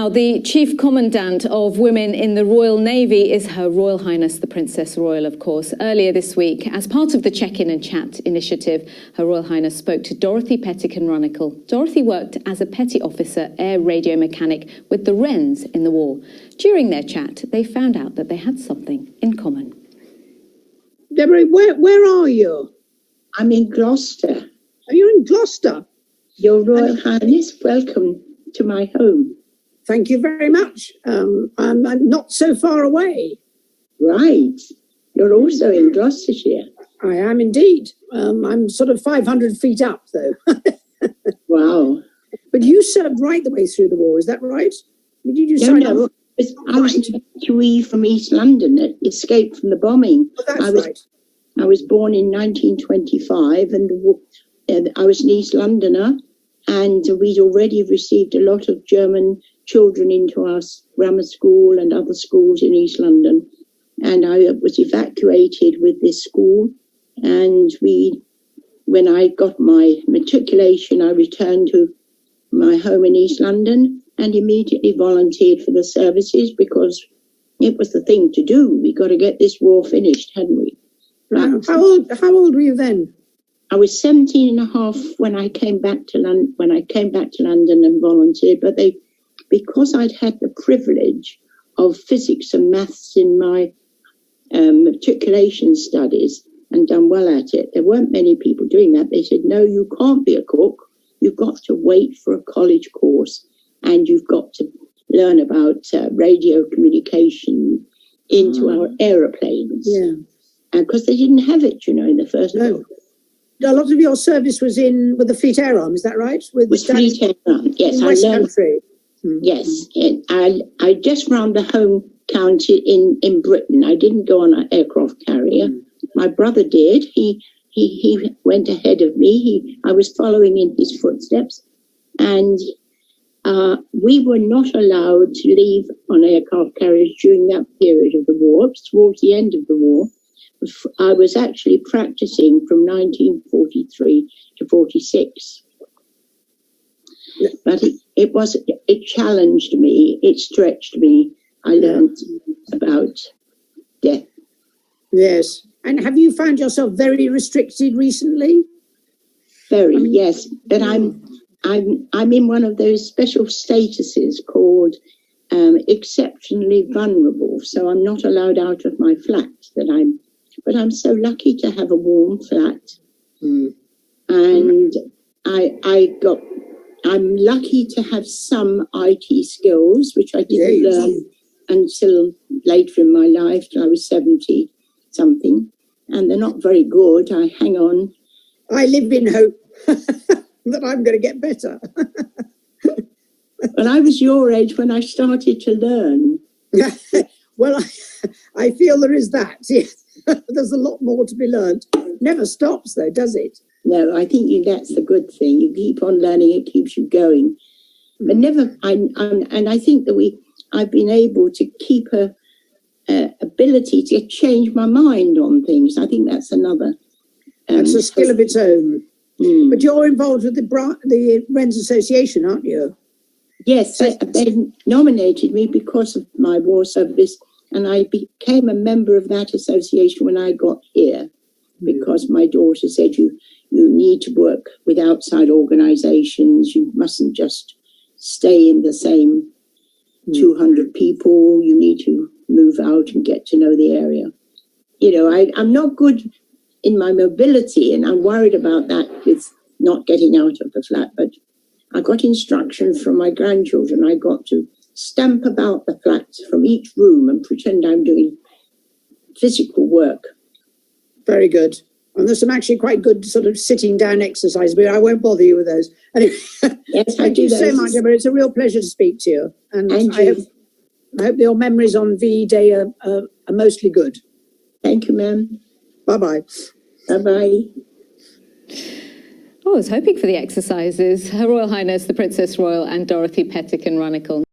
Now, the Chief Commandant of Women in the Royal Navy is Her Royal Highness the Princess Royal, of course. Earlier this week, as part of the Check-in and Chat initiative, Her Royal Highness spoke to Dorothy Pettican Runnicles. Dorothy worked as a petty officer air radio mechanic with the Wrens in the war. During their chat, they found out that they had something in common. Deborah, where are you? I'm in Gloucester. Are you in Gloucester? Your Royal Highness, welcome to my home. Thank you very much. I'm not so far away. Right. You're also in Gloucestershire. I am indeed. I'm sort of 500 feet up, though. Wow. But you served right the way through the war, is that right? Did you sign up? I was WWII from East London, escaped from the bombing. Oh, that's right. I was born in 1925 and I was an East Londoner, and we'd already received a lot of German children into our grammar school and other schools in East London. And I was evacuated with this school. And when I got my matriculation, I returned to my home in East London and immediately volunteered for the services because it was the thing to do. We got to get this war finished, hadn't we? Wow. How old were you then? I was 17 and a half when I came back to London and volunteered, but because I'd had the privilege of physics and maths in my matriculation studies and done well at it, there weren't many people doing that. They said, no, you can't be a cook. You've got to wait for a college course and you've got to learn about radio communication into our aeroplanes. Yeah. Because they didn't have it, in the first war. A lot of your service was with the Fleet Air Arm, is that right? With Fleet Air Arm, yes. In West Country. Yes, I just ran the home county in Britain. I didn't go on an aircraft carrier. My brother did. He went ahead of me. I was following in his footsteps, and we were not allowed to leave on aircraft carriers during that period of the war. It was towards the end of the war. I was actually practicing from 1943 to 46. But it challenged me, it stretched me. I learned about death. Yes. And have you found yourself very restricted recently? Very, yes. But I'm in one of those special statuses called exceptionally vulnerable. So I'm not allowed out of my flat. But I'm so lucky to have a warm flat. And I'm lucky to have some IT skills, which I didn't learn until later in my life, till I was 70 something. And they're not very good. I hang on. I live in hope that I'm going to get better. But I was your age when I started to learn. Well, I feel there is that. Yes. There's a lot more to be learned. Never stops, though, does it? No, I think that's the good thing. You keep on learning; it keeps you going. But never. And I think that I've been able to keep a ability to change my mind on things. I think that's another. That's a skill of its own. But you're involved with the Wrens Association, aren't you? Yes, they nominated me because of my war service. And I became a member of that association when I got here because my daughter said you need to work with outside organisations. You mustn't just stay in the same 200 people. You need to move out and get to know the area. I'm not good in my mobility and I'm worried about that with not getting out of the flat. But I got instructions from my grandchildren. I got to stamp about the flat from each room and pretend I'm doing physical work. Very good. And there's some actually quite good sort of sitting down exercise, but I won't bother you with those. Anyway, yes, thank you so much, Emma. It's a real pleasure to speak to you. And I hope your memories on VE Day are mostly good. Thank you, ma'am. Bye-bye. Bye-bye. I was hoping for the exercises. Her Royal Highness, the Princess Royal and Dorothy Pettican Runnicles.